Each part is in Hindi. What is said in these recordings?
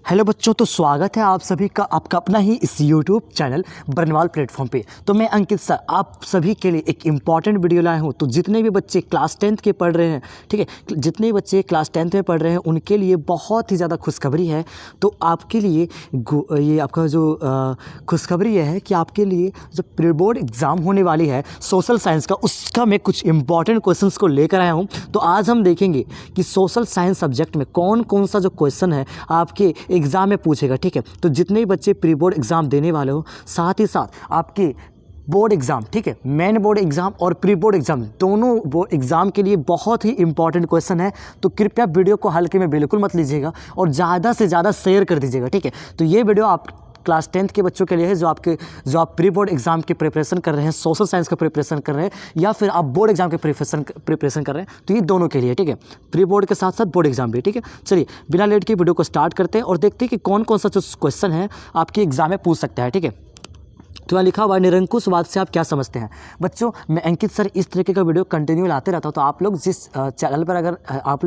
हेलो बच्चों, तो स्वागत है आप सभी का आपका अपना ही इस यूट्यूब चैनल बरनवाल प्लेटफॉर्म पे। तो मैं अंकित सर आप सभी के लिए एक इम्पॉर्टेंट वीडियो लाया हूँ। तो जितने भी बच्चे क्लास 10th के पढ़ रहे हैं, ठीक है, जितने भी बच्चे क्लास 10th में पढ़ रहे हैं उनके लिए बहुत ही ज़्यादा खुशखबरी है। तो आपके लिए ये आपका जो खुशखबरी है कि आपके लिए जो प्री बोर्ड एग्ज़ाम होने वाली है सोशल साइंस का, उसका मैं कुछ इंपॉर्टेंट क्वेश्चंस को लेकर आया हूँ। तो आज हम देखेंगे कि सोशल साइंस सब्जेक्ट में कौन कौन सा जो क्वेश्चन है आपके एग्ज़ाम में पूछेगा, ठीक है। तो जितने भी बच्चे प्री बोर्ड एग्ज़ाम देने वाले हो, साथ ही साथ आपके बोर्ड एग्ज़ाम, ठीक है, मेन बोर्ड एग्ज़ाम और प्री बोर्ड एग्ज़ाम दोनों बोर्ड एग्ज़ाम के लिए बहुत ही इंपॉर्टेंट क्वेश्चन है। तो कृपया वीडियो को हल्के में बिल्कुल मत लीजिएगा और ज़्यादा से ज़्यादा शेयर कर दीजिएगा, ठीक है। तो ये वीडियो आप क्लास 10th के बच्चों के लिए है जो आप प्री बोर्ड एग्ज़ाम की प्रिपरेशन कर रहे हैं, सोशल साइंस का प्रिपरेशन कर रहे हैं, या फिर आप बोर्ड एग्ज़ाम के प्रिपरेशन कर रहे हैं। तो ये दोनों के लिए, ठीक है, प्री बोर्ड के साथ साथ बोर्ड एग्ज़ाम भी, ठीक है। चलिए बिना लेट के वीडियो को स्टार्ट करते हैं और देखते हैं कि कौन कौन सा जो क्वेश्चन है आपके एग्ज़ाम में पूछ सकता है, ठीक है। तो यहाँ लिखा हुआ है निरंकुशवाद से आप क्या समझते हैं। बच्चों, मैं अंकित सर इस तरीके का वीडियो कंटिन्यू लाते रहता हूँ। तो आप लोग जिस चैनल पर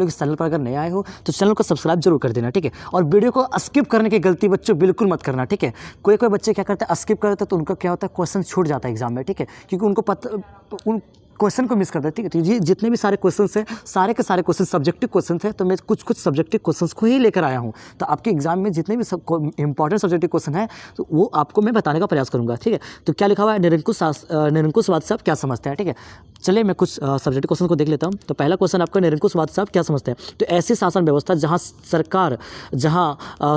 इस चैनल पर अगर नए आए हो तो चैनल को सब्सक्राइब जरूर कर देना, ठीक है। और वीडियो को स्किप करने की गलती बच्चों बिल्कुल मत करना, ठीक है। कोई बच्चे क्या करते हैं, स्किप करते हैं तो उनका क्या होता है, क्वेश्चन छूट जाता है एग्जाम में, ठीक है, क्योंकि उनको उन क्वेश्चन को मिस कर देते हैं, ठीक है। तो ये जितने भी सारे क्वेश्चंस हैं, सारे के सारे क्वेश्चन सब्जेक्टिव क्वेश्चन हैं। तो मैं कुछ सब्जेक्टिव क्वेश्चंस को ही लेकर आया हूँ। तो आपके एग्जाम में जितने भी इंपॉर्टेंट सब्जेक्टिव क्वेश्चन है तो वो आपको मैं बताने का प्रयास करूँगा, ठीक है। तो क्या लिखा हुआ है, निरंकुशवाद से आप क्या समझते हैं, ठीक है। चलिए मैं कुछ सब्जेक्टिव क्वेश्चन को देख लेता हूँ। तो पहला क्वेश्चन आपका, निरंकुशवाद से आप क्या समझते हैं। तो ऐसी शासन व्यवस्था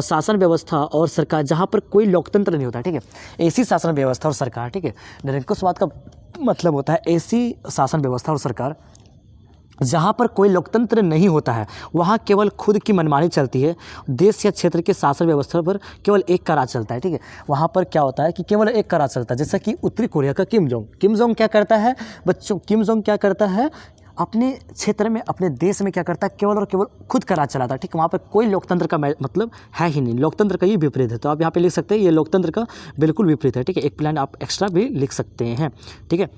शासन व्यवस्था और सरकार जहाँ पर कोई लोकतंत्र नहीं होता, ठीक है। ऐसी शासन व्यवस्था और सरकार, ठीक है। निरंकुशवाद का मतलब होता है ऐसी शासन व्यवस्था और सरकार जहाँ पर कोई लोकतंत्र नहीं होता है, वहाँ केवल खुद की मनमानी चलती है। देश या क्षेत्र के शासन व्यवस्था पर केवल एक का राज चलता है, ठीक है। वहाँ पर क्या होता है कि केवल एक का राज चलता है। जैसा कि उत्तरी कोरिया का किम जोंग क्या करता है बच्चों, किम जोंग क्या करता है, अपने क्षेत्र में, अपने देश में क्या करता है, केवल और केवल खुद का राज चलाता है, ठीक है। वहाँ पर कोई लोकतंत्र का मतलब है ही नहीं, लोकतंत्र का ही विपरीत है। तो आप यहाँ पे लिख सकते हैं ये लोकतंत्र का बिल्कुल विपरीत है, ठीक है। एक प्लान आप एक्स्ट्रा भी लिख सकते हैं, ठीक है।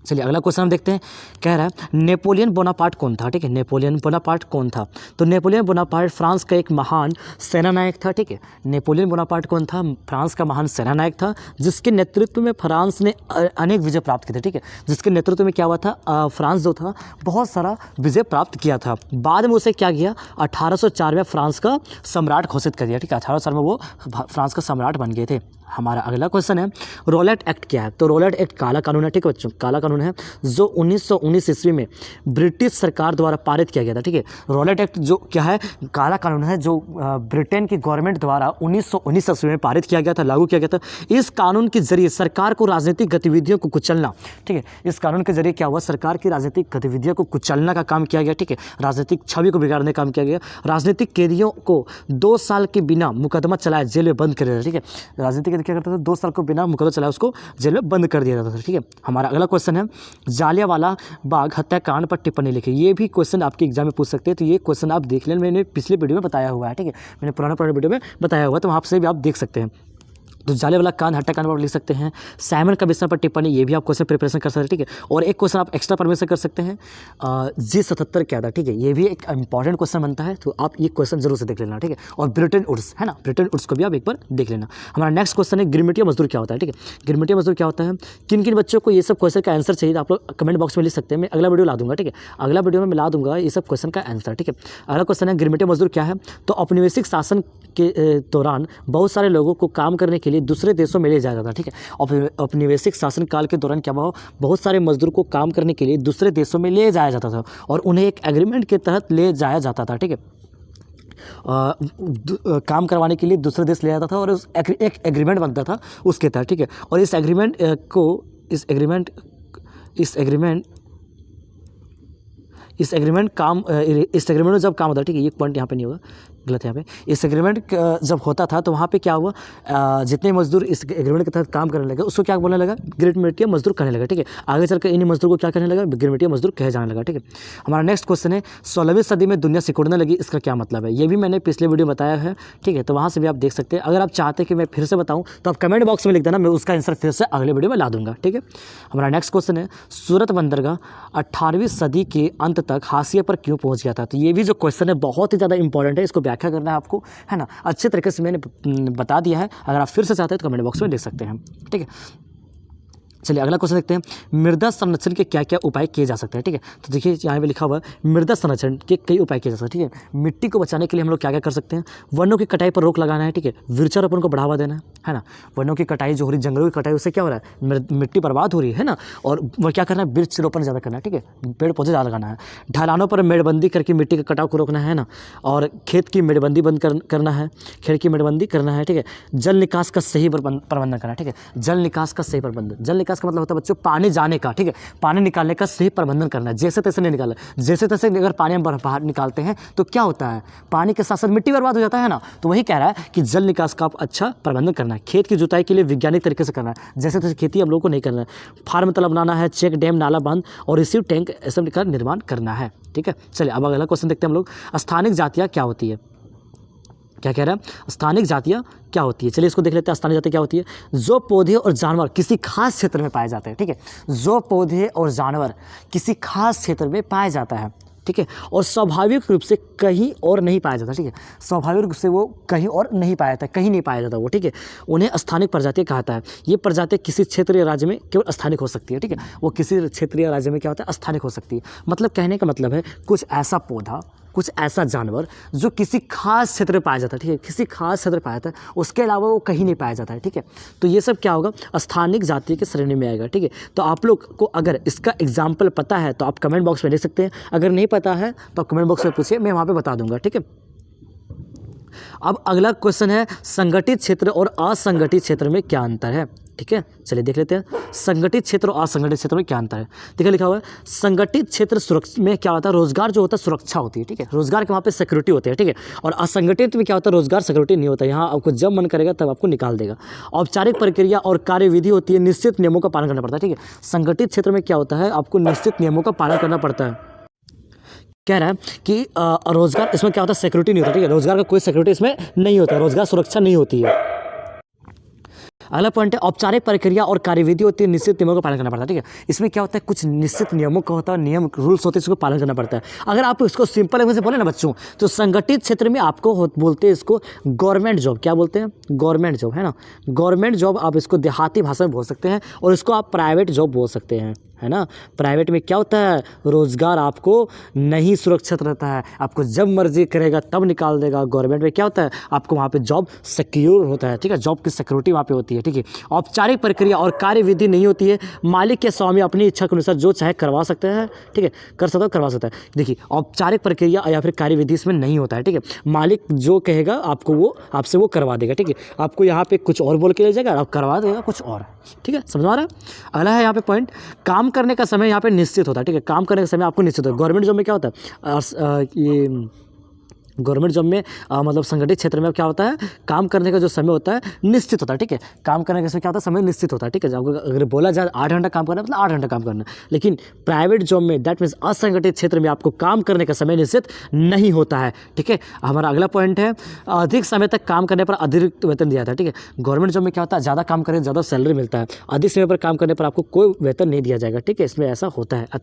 चलिए अगला क्वेश्चन हम देखते हैं। कह रहा है नेपोलियन बोनापार्ट कौन था, ठीक है। नेपोलियन बोनापार्ट कौन था। तो नेपोलियन बोनापार्ट फ्रांस का एक महान सेनानायक था, ठीक है। नेपोलियन बोनापार्ट कौन था, फ्रांस का महान सेनानायक था जिसके नेतृत्व में फ्रांस ने अनेक विजय प्राप्त किए थे, ठीक है। जिसके नेतृत्व में क्या हुआ था, फ्रांस जो था बहुत सारा विजय प्राप्त किया था। बाद में उसे क्या किया, 1804 में फ्रांस का सम्राट घोषित कर दिया, ठीक है। 1804 में वो फ्रांस का सम्राट बन गए थे। हमारा अगला क्वेश्चन है रोलेट एक्ट क्या है। तो रोलेट एक्ट काला कानून है, ठीक है बच्चों, काला कानून है जो 1919 ईस्वी में ब्रिटिश सरकार द्वारा पारित किया गया था, ठीक है। रोलेट एक्ट जो क्या है, काला कानून है जो ब्रिटेन की गवर्नमेंट द्वारा 1919 ईस्वी में पारित किया गया था, लागू किया गया था। इस कानून के जरिए सरकार को राजनीतिक गतिविधियों को कुचलना, ठीक है। इस कानून के जरिए क्या हुआ, सरकार की राजनीतिक गतिविधियों को कुचलना का काम किया गया, ठीक है। राजनीतिक छवि को बिगाड़ने का काम किया गया। राजनीतिक कैदियों को 2 साल के बिना मुकदमा चलाए जेल में बंद कर दिया था, ठीक है। राजनीतिक क्या करता था, 2 साल को बिना मुकदमा चलाए उसको जेल में बंद कर दिया जाता था, ठीक है। हमारा अगला क्वेश्चन है जालियांवाला बाग हत्याकांड पर टिप्पणी लिखी। ये भी क्वेश्चन आपके एग्जाम में पूछ सकते हैं। तो ये क्वेश्चन आप देख लें, मैंने पिछले वीडियो में बताया हुआ है, ठीक है। मैंने पुराने वीडियो में बताया हुआ है, तो वहाँ से भी आप देख सकते हैं। तो जालियांवाला कांड हत्याकांड पर लिख सकते हैं। साइमन कमीशन पर टिप्पणी, ये भी आप क्वेश्चन प्रिपरेशन कर सकते हैं, ठीक है। और एक क्वेश्चन आप एक्स्ट्रा परमिशन कर सकते हैं, G77 क्या था, ठीक है। ये भी एक इंपॉर्टेंट क्वेश्चन बनता है, तो आप ये क्वेश्चन जरूर से देख लेना, ठीक है। और ब्रिटेन वुड्स है ना, ब्रिटेन वुड्स को भी आप एक बार देख लेना। हमारा नेक्स्ट क्वेश्चन है गिरमिटिया मजदूर क्या होता है, ठीक है। गिरमिटिया मजदूर क्या होता है, किन किन बच्चों को ये सब क्वेश्चन का आंसर चाहिए, आप लोग कमेंट बॉक्स में लिख सकते हैं। मैं अगला वीडियो ला दूंगा, ठीक है। अगला वीडियो में मैं ला दूंगा ये सब क्वेश्चन का आंसर, ठीक है। अगला क्वेश्चन है गिरमिटिया मजदूर क्या है। तो औपनिवेशिक शासन के दौरान बहुत सारे लोगों को काम करने के लिए दूसरे देशों में ले जाया जाता, ठीक है। औपनिवेशिक शासन काल के दौरान क्या हुआ, बहुत सारे मजदूर को काम करने के लिए दूसरे देशों में ले जाया जाता था और उन्हें एक एग्रीमेंट के तहत ले जाया जाता था, ठीक है। काम करवाने के लिए दूसरे देश ले जाता था और एक एग्रीमेंट बनता था उसके तहत, ठीक है। और इस एग्रीमेंट में जब काम होता है, ठीक है। ये पॉइंट यहाँ पे नहीं होगा, गलत है यहाँ पे। इस एग्रीमेंट जब होता था तो वहाँ पे क्या हुआ, जितने मजदूर इस एग्रीमेंट के तहत काम करने लगे उसको क्या बोलने लगा, गिरमिटिया मजदूर कहने लगा, ठीक है। आगे चलकर इन मजदूर को क्या कहने लगा, गिरमिटिया मजदूर कहे जाने लगा, ठीक है। हमारा नेक्स्ट क्वेश्चन है 16वीं सदी में दुनिया सिकुड़ने लगी, इसका क्या मतलब है। ये भी मैंने पिछले वीडियो में बताया है, ठीक है। तो वहाँ से भी आप देख सकते हैं। अगर आप चाहते हैं कि मैं फिर से बताऊँ तो आप कमेंट बॉक्स में लिख देना, मैं उसका आंसर फिर से अगले वीडियो में ला दूंगा, ठीक है। हमारा नेक्स्ट क्वेश्चन है सूरत बंदरगाह 18वीं सदी के अंत तक हाशिए पर क्यों पहुँच गया था। तो ये भी जो क्वेश्चन है बहुत ही ज़्यादा इंपॉर्टेंट है, इसको व्याख्या करना है आपको, है ना। अच्छे तरीके से मैंने बता दिया है, अगर आप फिर से चाहते हैं तो कमेंट बॉक्स में लिख सकते हैं, ठीक है। चलिए अगला क्वेश्चन देखते हैं, मृदा संरक्षण के क्या क्या उपाय किए जा सकते हैं, ठीक है। तो देखिए यहाँ पे लिखा हुआ है मृदा संरक्षण के कई उपाय किए जा सकते हैं, ठीक है। मिट्टी को बचाने के लिए हम लोग क्या क्या कर सकते हैं, वनों की कटाई पर रोक लगाना है, ठीक है। वृक्षारोपण को बढ़ावा देना है ना। वनों की कटाई जो हो रही, जंगलों की कटाई, उससे क्या हो रहा है, मिट्टी बर्बाद हो रही है ना। और वह क्या करना है, वृक्ष रोपण ज़्यादा करना है, ठीक है। पेड़ पौधे ज़्यादा लगाना है, ढलानों पर मेड़बंदी करके मिट्टी के कटाव को रोकना है ना। और खेत की मेड़बंदी बंद करना है, खेत की मेड़बंदी करना है, ठीक है। जल निकास का सही प्रबंधन करना है, ठीक है। जल निकास का सही प्रबंधन, जल निकास का मतलब होता है बच्चों पानी जाने का, ठीक है। पानी निकालने का सही प्रबंधन करना है, जैसे तैसे नहीं निकालना। जैसे तैसे अगर पानी हम बाहर निकालते हैं तो क्या होता है, पानी के साथ साथ मिट्टी बर्बाद हो जाता है ना। तो वही कह रहा है कि जल निकास का अच्छा प्रबंधन करना है। खेत की जुताई के लिए वैज्ञानिक तरीके से करना है, जैसे तैसे खेती हम लोगों को नहीं करना है। फार्म तालाब बनाना है, चेक डैम नाला बांध और रिसीव टैंक ऐसा का निर्माण करना है, ठीक है। चलिए अब अगला क्वेश्चन देखते हैं हम लोग, स्थानिक जातियाँ क्या होती है, क्या कह रहा है, स्थानिक जातियाँ क्या होती है। चलिए इसको देख लेते हैं, स्थानिक जाति क्या होती है, जो पौधे और जानवर किसी खास क्षेत्र में पाए जाते हैं, ठीक है। जो पौधे और जानवर किसी खास क्षेत्र में पाया जाता है, ठीक है। और स्वाभाविक रूप से कहीं और नहीं पाया जाता, ठीक है। स्वाभाविक रूप से वो कहीं और नहीं पाया जाता, कहीं नहीं पाया जाता वो, ठीक है। उन्हें स्थानिक प्रजाति कहता है। ये प्रजाति किसी क्षेत्र या राज्य में केवल स्थानिक हो सकती है, ठीक है। वो किसी क्षेत्र या राज्य में क्या होता है, स्थानिक हो सकती है। मतलब कहने का मतलब है कुछ ऐसा पौधा, कुछ ऐसा जानवर जो किसी खास क्षेत्र में पाया जाता है, ठीक है। किसी खास क्षेत्र में पाया जाता है, उसके अलावा वो कहीं नहीं पाया जाता है, ठीक है। तो ये सब क्या होगा, स्थानिक जाति के श्रेणी में आएगा, ठीक है। तो आप लोग को अगर इसका एग्जाम्पल पता है तो आप कमेंट बॉक्स में लिख सकते हैं, अगर नहीं पता है तो आप कमेंट बॉक्स में पूछिए, मैं वहाँ पे बता दूंगा, ठीक है। अब अगला क्वेश्चन है, संगठित क्षेत्र और असंगठित क्षेत्र में क्या अंतर है, ठीक है। चलिए देख लेते हैं, संगठित क्षेत्र और असंगठित क्षेत्र में क्या अंतर है। देखिए लिखा हुआ है, संगठित क्षेत्र सुरक्षा में क्या होता है, रोजगार जो होता है सुरक्षा होती है, ठीक है। रोजगार के वहाँ पे सिक्योरिटी होती है, ठीक है। और असंगठित में क्या होता है, रोजगार सिक्योरिटी नहीं होता, यहाँ आपको जब मन करेगा तब आपको निकाल देगा। औपचारिक प्रक्रिया और कार्यविधि होती है, निश्चित नियमों का पालन करना पड़ता है, ठीक है। संगठित क्षेत्र में क्या होता है, आपको निश्चित नियमों का पालन करना पड़ता है। कह रहा है कि रोजगार इसमें क्या होता है, सिक्योरिटी नहीं होता, ठीक है। रोजगार का कोई सिक्योरिटी इसमें नहीं होता, रोजगार सुरक्षा नहीं होती है। अगला पॉइंट है, औपचारिक प्रक्रिया और कार्यविधि होती है, निश्चित नियमों का पालन करना पड़ता है, ठीक है। इसमें क्या होता है, कुछ निश्चित नियमों का होता है, नियम रूल्स होते हैं, इसको पालन करना पड़ता है। अगर आप इसको सिंपल लैंग्वेज से बोले ना बच्चों, तो संगठित क्षेत्र में आपको बोलते हैं इसको गवर्नमेंट जॉब, क्या बोलते हैं, गवर्नमेंट जॉब, है ना। गवर्नमेंट जॉब आप इसको देहाती भाषा में बोल सकते हैं, और इसको आप प्राइवेट जॉब बोल सकते हैं, है ना। प्राइवेट में क्या होता है, रोजगार आपको नहीं सुरक्षित रहता है, आपको जब मर्जी करेगा तब निकाल देगा। गवर्नमेंट में क्या होता है, आपको वहाँ पे जॉब सिक्योर होता है, ठीक है। जॉब की सिक्योरिटी वहाँ पे होती है, ठीक है। औपचारिक प्रक्रिया और कार्यविधि नहीं होती है, मालिक के स्वामी अपनी इच्छा के अनुसार जो चाहे करवा सकते हैं, ठीक है, कर सकता है, करवा सकता है। देखिए औपचारिक प्रक्रिया या फिर कार्यविधि इसमें नहीं होता है, ठीक है। मालिक जो कहेगा आपको वो आपसे वो करवा देगा, ठीक है। आपको यहाँ पे कुछ और बोल के ले जाएगा, आप करवा देगा कुछ और, ठीक है, समझ आ रहा है। अगला है यहाँ पे पॉइंट, काम करने का समय यहाँ पे निश्चित होता है, ठीक है। काम करने का समय आपको निश्चित होता है। गवर्नमेंट जॉब में क्या होता है, ये गवर्नमेंट जॉब में मतलब संगठित क्षेत्र में क्या होता है, काम करने का जो समय होता है निश्चित होता है, ठीक है। काम करने का समय क्या होता है, समय निश्चित होता है, ठीक है। जब अगर बोला जाए 8 घंटा काम करना है, मतलब 8 घंटा काम करना है। लेकिन प्राइवेट जॉब में दैट मीन्स असंगठित क्षेत्र में आपको काम करने का समय निश्चित नहीं होता है, ठीक है। हमारा अगला पॉइंट है, अधिक समय तक काम करने पर अतिरिक्त वेतन दिया जाता है, ठीक है। गवर्नमेंट जॉब में क्या होता है, ज़्यादा काम करें ज़्यादा सैलरी मिलता है, अधिक समय पर काम करने पर आपको कोई वेतन नहीं दिया जाएगा, ठीक है। इसमें ऐसा होता है।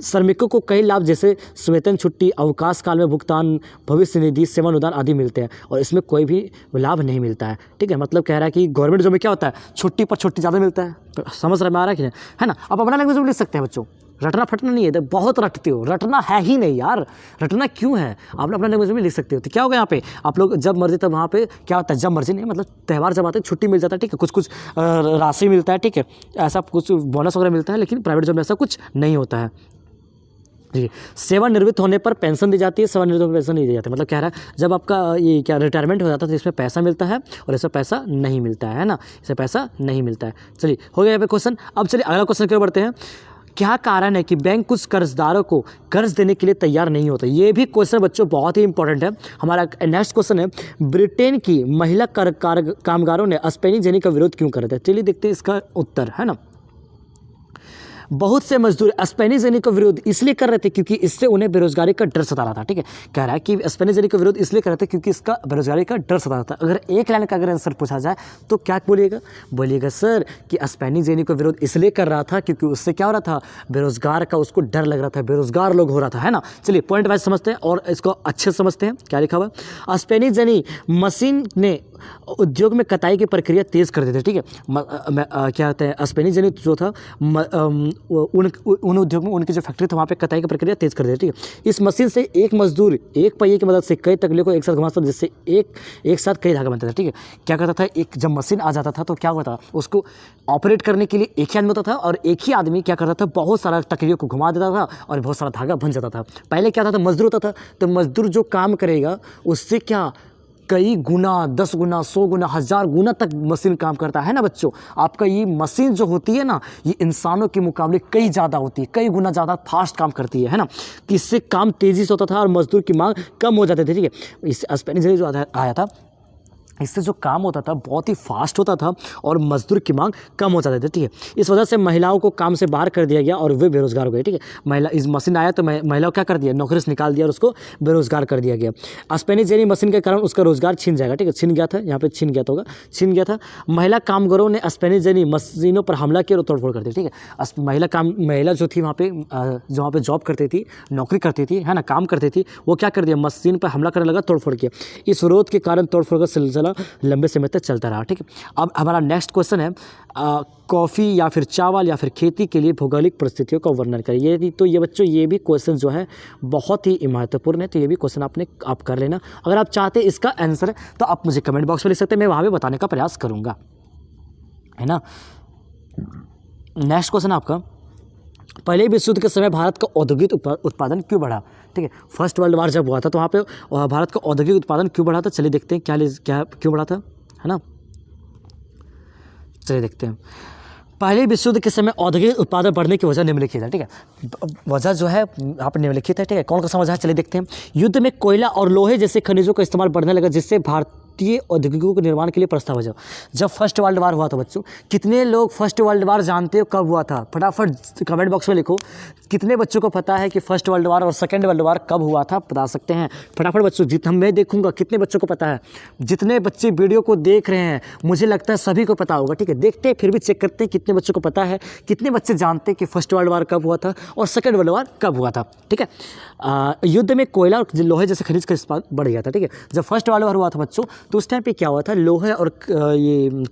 श्रमिकों को कई लाभ जैसे वेतन छुट्टी, अवकाश काल में भुगतान, भविष्य निधि, सेवा अनुदान आदि मिलते हैं, और इसमें कोई भी लाभ नहीं मिलता है, ठीक है। मतलब कह रहा है कि गवर्नमेंट जॉब में क्या होता है, छुट्टी पर छुट्टी ज़्यादा मिलता है, समझ में आ रहा है कि नहीं, है ना। आप अपना लैंग्वेज में लिख सकते हैं बच्चों, रटना फटना नहीं है, बहुत रटते हो, रटना है ही नहीं यार, रटना क्यों है, आप लोग अपना लैंग्वेज में लिख सकते हो। तो क्या होगा यहाँ पे, आप लोग जब मर्जी तब वहाँ पे क्या होता है, जब मर्जी नहीं, मतलब त्यौहार जब आते हैं छुट्टी मिल जाता है, ठीक है। कुछ कुछ राशि मिलता है, ठीक है, ऐसा कुछ बोनस वगैरह मिलता है, लेकिन प्राइवेट जॉब में ऐसा कुछ नहीं होता है, ठीक है। सेवानिवृत्त होने पर पेंशन दी जाती है, सेवानिवृत्त होने पर पेंशन नहीं दी जाती, मतलब कह रहा है जब आपका ये क्या रिटायरमेंट हो जाता है तो इसमें पैसा मिलता है और इसमें पैसा नहीं मिलता है ना, इसमें पैसा नहीं मिलता है। चलिए हो गया यहाँ पे क्वेश्चन। अब चलिए अगला क्वेश्चन की ओर बढ़ते हैं, क्या कारण है कि बैंक कुछ कर्जदारों को कर्ज देने के लिए तैयार नहीं होता। ये भी क्वेश्चन बच्चों बहुत ही इंपॉर्टेंट है। हमारा नेक्स्ट क्वेश्चन है, ब्रिटेन की महिला कामगारों ने स्पेनी जेनी का विरोध क्यों कर रहे थे। चलिए देखते हैं इसका उत्तर, है ना। बहुत से मजदूर स्पेनिश जनी का विरोध इसलिए कर रहे थे क्योंकि इससे उन्हें बेरोजगारी का डर सता रहा था। ठीक है, कह रहा है कि स्पेनिश जनी का विरोध इसलिए कर रहे थे क्योंकि इसका बेरोजगारी का डर सता रहा था। अगर एक लाइन का अगर आंसर पूछा जाए तो क्या बोलिएगा सर कि स्पेनिश जनी का विरोध इसलिए कर रहा था क्योंकि उससे क्या हो रहा था, बेरोजगार का उसको डर लग रहा था, बेरोजगार लोग हो रहा था, है ना। चलिए पॉइंट वाइज समझते हैं और इसको अच्छे से समझते हैं। क्या लिखा हुआ है, स्पेनिश जनी मशीन ने उद्योग में कटाई की प्रक्रिया तेज कर देते। ठीक है, क्या कहते हैं, स्पेनिश जनी जो था उन उद्योग में उनकी जो फैक्ट्री था वहाँ पे कटाई की प्रक्रिया तेज कर देते। ठीक है, इस मशीन से एक मजदूर एक पहिए की मदद से कई तकले को एक साथ घुमा सकता, जिससे एक साथ कई धागे बनते थे। ठीक है, क्या करता था, एक जब मशीन आ जाता था तो क्या होता था, उसको ऑपरेट करने के लिए एक ही आदमी होता था और एक ही आदमी क्या करता था, बहुत सारा टकरियों को घुमा देता था और बहुत सारा धागा बन जाता था। पहले क्या था, मजदूर होता था, तो मजदूर जो काम करेगा उससे क्या कई गुना, 10 गुना, 100 गुना, 1000 गुना तक मशीन काम करता है ना बच्चों। आपका ये मशीन जो होती है ना, ये इंसानों के मुकाबले कई ज़्यादा होती है, कई गुना ज़्यादा फास्ट काम करती है ना, कि इससे काम तेज़ी से होता था और मजदूर की मांग कम हो जाती थी। ठीक है, इस स्पेनिश जो आया था इससे जो काम होता था बहुत ही फास्ट होता था और मजदूर की मांग कम हो जाती थी। ठीक है, इस वजह से महिलाओं को काम से बाहर कर दिया गया और वे बेरोजगार हो गए। ठीक है, महिला इस मशीन आया तो महिलाओं क्या कर दिया, नौकरी से निकाल दिया और उसको बेरोजगार कर दिया गया। स्पेनिश जेनी मशीन के कारण उसका रोजगार छिन जाएगा। ठीक है, छिन गया था, यहाँ पे छिन गया था। महिला कामगारों ने स्पेनिश जेनी मशीनों पर हमला किया और तोड़फोड़ कर दी। ठीक है, महिला जो थी वहाँ पे जो वहाँ पे जॉब करती थी, नौकरी करती थी, है ना, काम करती थी, वो क्या कर दिया, मशीन पर हमला करने लगा, तोड़फोड़ किया। इस विरोध के कारण तोड़फोड़ का सिलसिला लंबे समय तक चलता रहा। ठीक है, अब हमारा नेक्स्ट क्वेश्चन है, कॉफ़ी या फिर चावल या फिर खेती के लिए भौगोलिक परिस्थितियों का वर्णन करिए। तो ये बच्चों, ये भी क्वेश्चन जो है बहुत ही महत्वपूर्ण है, तो ये भी क्वेश्चन आप कर लेना। अगर आप चाहते हैं इसका आंसर है तो आप मुझे कमेंट बॉक्स में लिख सकते हैं, मैं वहाँ पे बताने का प्रयास करूँगा, है ना। नेक्स्ट क्वेश्चन आपका, पहले विश्व युद्ध के समय भारत का औद्योगिक उत्पादन क्यों बढ़ा। ठीक है, फर्स्ट वर्ल्ड वार जब हुआ था तो वहाँ पे भारत का औद्योगिक उत्पादन क्यों बढ़ा था, चलिए देखते हैं क्या क्यों बढ़ा था, है ना। चलिए देखते हैं, पहले विश्व युद्ध के समय औद्योगिक उत्पादन बढ़ने की वजह निम्नलिखित है। ठीक है, वजह जो है यहाँ पर निम्नलिखित है। ठीक है, कौन सा वजह है, चलिए देखते हैं। युद्ध में कोयला और लोहे जैसे खनिजों का इस्तेमाल बढ़ने लगा, जिससे भारतीय औद्योगिकों के निर्माण के लिए प्रस्ताव हो। जब फर्स्ट वर्ल्ड वार हुआ था बच्चों, कितने लोग फर्स्ट वर्ल्ड वार जानते हो कब हुआ था, फटाफट कमेंट बॉक्स में लिखो। कितने बच्चों को पता है कि फर्स्ट वर्ल्ड वार और सेकेंड वर्ल्ड वार कब हुआ था, बता सकते हैं फटाफट बच्चों। मैं देखूंगा कितने बच्चों को पता है। जितने बच्चे वीडियो को देख रहे हैं मुझे लगता है सभी को पता होगा। ठीक है, देखते हैं फिर भी चेक करते हैं कितने बच्चों को पता है, कितने बच्चे जानते हैं कि फर्स्ट वर्ल्ड वार कब हुआ था और सेकेंड वर्ल्ड वार कब हुआ था। ठीक है, युद्ध में कोयला और लोहे जैसे खनिज का इस्तेमाल बढ़ गया था। ठीक है, जब फर्स्ट वर्ल्ड वार हुआ था बच्चों तो उस टाइम पे क्या हुआ था, लोहे और ये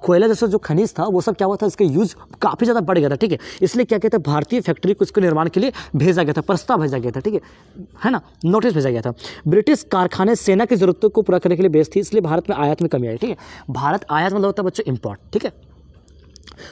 कोयला जैसा जो खनिज था वो सब क्या हुआ था, इसका यूज काफ़ी ज़्यादा बढ़ गया था। ठीक है, इसलिए क्या कहते हैं, भारतीय फैक्ट्री को इसके निर्माण के लिए भेजा गया था, प्रस्ताव भेजा गया था। ठीक है ना, नोटिस भेजा गया था। ब्रिटिश कारखाने सेना की जरूरतों को पूरा करने के लिए बेस्ड थी, इसलिए भारत में आयात में कमी आई। ठीक है, भारत आयात मतलब होता है बच्चों इम्पोर्ट। ठीक है,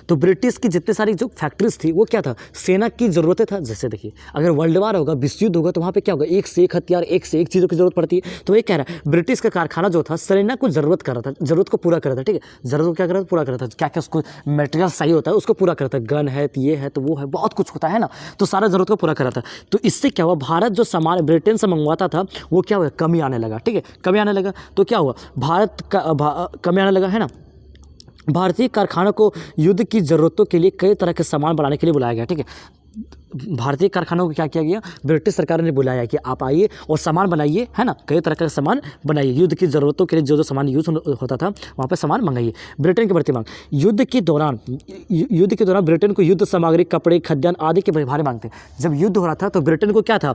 तो ब्रिटिश की जितनी सारी जो फैक्ट्रीज थी वो क्या था, सेना की ज़रूरतें था। जैसे देखिए, अगर वर्ल्ड वार होगा, विश्व युद्ध होगा तो वहाँ पे क्या होगा, एक से एक हथियार, एक से एक चीज़ों की जरूरत पड़ती है। तो ये कह रहा है ब्रिटिश का कारखाना जो था सेना को ज़रूरत कर रहा था, ज़रूरत को पूरा कर रहा था। ठीक है, ज़रूरत को क्या कर रहा था, पूरा कर रहा था। क्या क्या उसको मटेरियल चाहिए होता है उसको पूरा करता है, गन है तो ये है तो वो है, बहुत कुछ होता है ना, तो सारा ज़रूरत को पूरा कर रहा था। तो इससे क्या हुआ, भारत जो सामान ब्रिटेन से मंगवाता था वो क्या हुआ, कमी आने लगा। ठीक है, कमी आने लगा तो क्या हुआ, भारत का कमी आने लगा, है ना। भारतीय कारखानों को युद्ध की ज़रूरतों के लिए कई तरह के सामान बनाने के लिए बुलाया गया। ठीक है, भारतीय कारखानों को क्या किया गया, ब्रिटिश सरकार ने बुलाया कि आप आइए और सामान बनाइए, है ना, कई तरह का सामान बनाइए, युद्ध की ज़रूरतों के लिए जो सामान यूज़ होता था वहाँ पे सामान मंगाइए। ब्रिटेन की बढ़ती मांग, युद्ध के दौरान ब्रिटेन को युद्ध सामग्री, कपड़े, खाद्यान्न आदि के भारी मांग थे। जब युद्ध हो रहा था तो ब्रिटेन को क्या था,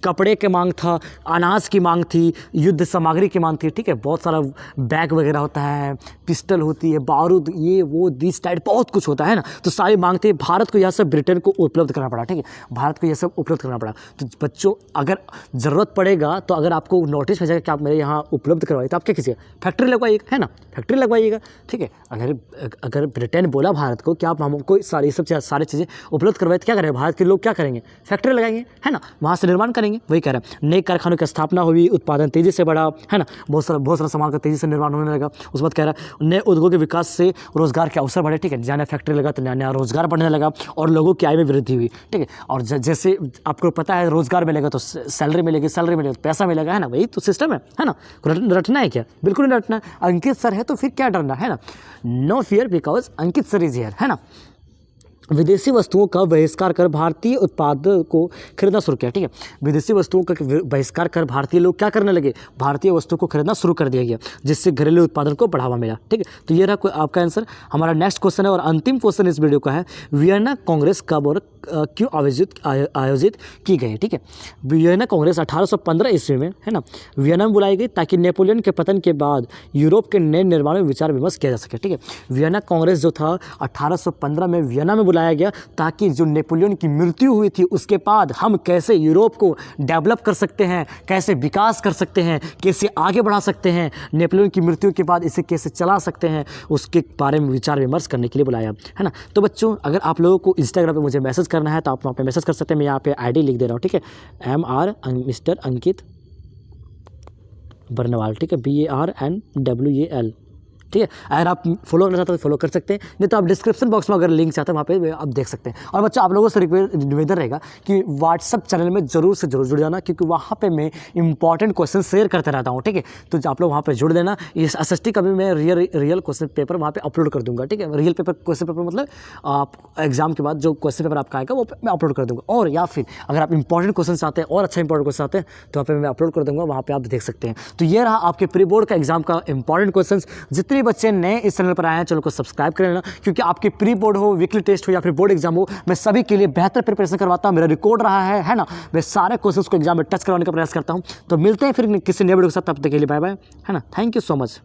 कपड़े की मांग था, अनाज की मांग थी, युद्ध सामग्री की मांग थी। ठीक है, बहुत सारा बैग वगैरह होता है, पिस्टल होती है, बारूद, ये वो दिस टाइप बहुत कुछ होता है ना, तो सारी मांग थी। भारत को यह सब ब्रिटेन को उपलब्ध करना पड़ा। ठीक है, भारत को ये सब उपलब्ध करना पड़ा। तो बच्चों अगर ज़रूरत पड़ेगा तो अगर आपको नोटिस भेजेगा कि आप मेरे यहाँ उपलब्ध करवाइए तो आप क्या कीजिएगा, फैक्ट्री लगवाइएगा, है ना, फैक्ट्री लगवाइएगा। ठीक है, अगर ब्रिटेन बोला भारत को कि आप हमको सारी चीज़ें उपलब्ध करवाए तो क्या करेंगे, भारत के लोग क्या करेंगे, फैक्ट्री लगाएंगे, है ना, वहाँ से निर्माण करेंगे। वही कह रहे हैं, नए कारखानों की स्थापना हुई, उत्पादन तेज़ी से बढ़ा, है ना, बहुत सारा सामान का तेज़ी से निर्माण होने लगा। उस बाद कह रहा है नए उद्योगों के विकास से रोजगार के अवसर बढ़े। ठीक है, नया फैक्ट्री लगा तो नया रोजगार बढ़ने लगा और लोगों की आय में वृद्धि हुई। ठीक है, और जैसे आपको पता है रोजगार मिलेगा तो सैलरी मिलेगी तो पैसा मिलेगा, है ना, वही तो सिस्टम है ना। रटना है क्या, बिल्कुल नहीं रटना। अंकित सर है तो फिर क्या डरना, है ना, no fear because Ankit sir is here, है ना। विदेशी वस्तुओं का बहिष्कार कर भारतीय उत्पादों को खरीदना शुरू किया। ठीक है, विदेशी वस्तुओं का बहिष्कार कर भारतीय लोग क्या करने लगे, भारतीय वस्तुओं को खरीदना शुरू कर दिया गया, जिससे घरेलू उत्पादन को बढ़ावा मिला। ठीक है, तो ये रहा आपका आंसर। हमारा नेक्स्ट क्वेश्चन है और अंतिम क्वेश्चन इस वीडियो का है, वियना कांग्रेस कब और क्यों आयोजित की गई। ठीक है, वियना कांग्रेस 1815 ईस्वी में, है ना, वियना में बुलाई गई ताकि नेपोलियन के पतन के बाद यूरोप के नए निर्माण में विचार विमर्श किया जा सके। ठीक है, वियना कांग्रेस जो था 1815 में वियना में बुलाया गया ताकि जो नेपोलियन की मृत्यु हुई थी उसके बाद हम कैसे यूरोप को डेवलप कर सकते हैं, कैसे विकास कर सकते हैं, कैसे आगे बढ़ा सकते हैं, नेपोलियन की मृत्यु के बाद इसे कैसे चला सकते हैं, उसके बारे में विचार विमर्श करने के लिए बुलाया, है ना। तो बच्चों, अगर आप लोगों को इंस्टाग्राम पे मुझे मैसेज करना है तो आप वहाँ पे मैसेज कर सकते हैं। मैं यहाँ पे आईडी लिख दे रहा हूँ। ठीक है, MR मिस्टर अंकित बर्नवाल। ठीक है, BARNWAL। ठीक है, अगर आप फॉलो करना चाहते हैं तो फॉलो कर सकते हैं, नहीं तो आप डिस्क्रिप्शन बॉक्स में अगर लिंक चाहते हैं वहाँ पे आप देख सकते हैं। और बच्चों, आप लोगों से निवेदन रहेगा कि व्हाट्सअप चैनल में जरूर से जरूर जुड़ जाना, क्योंकि वहाँ पे मैं इंपॉर्टेंट क्वेश्चन शेयर करते रहता हूँ। ठीक है, तो आप लोग वहाँ पे जुड़ देना। इस SST का भी मैं रियल क्वेश्चन पेपर वहाँ पे अपलोड कर दूँगा। ठीक है, रियल पेपर क्वेश्चन पेपर मतलब आप एग्जाम के बाद जो क्वेश्चन पेपर आपका आएगा वो मैं अपलोड कर दूँगा। और या फिर अगर आप इंपॉर्टेंट क्वेश्चन चाहते हैं और अच्छा इंपॉर्टेंट क्वेश्चन चाहते हैं तो वहाँ पे मैं अपलोड कर दूँगा, वहाँ पे आप देख सकते हैं। तो ये रहा आपके प्री बोर्ड का एग्जाम का इंपॉर्टेंट क्वेश्चन। जितने बच्चे नए इस चैनल पर आए हैं, चैनल को सब्सक्राइब कर लेना, क्योंकि आपके प्री बोर्ड हो, वीकली टेस्ट हो या फिर बोर्ड एग्जाम हो, मैं सभी के लिए बेहतर प्रिपरेशन करवाता हूं। मेरा रिकॉर्ड रहा है ना, मैं सारे क्वेश्चंस को एग्जाम में टच करवाने का प्रयास करता हूं। तो मिलते हैं फिर किसी नए वीडियो के साथ, तब तक के लिए बाय बाय, है ना। Thank you so much.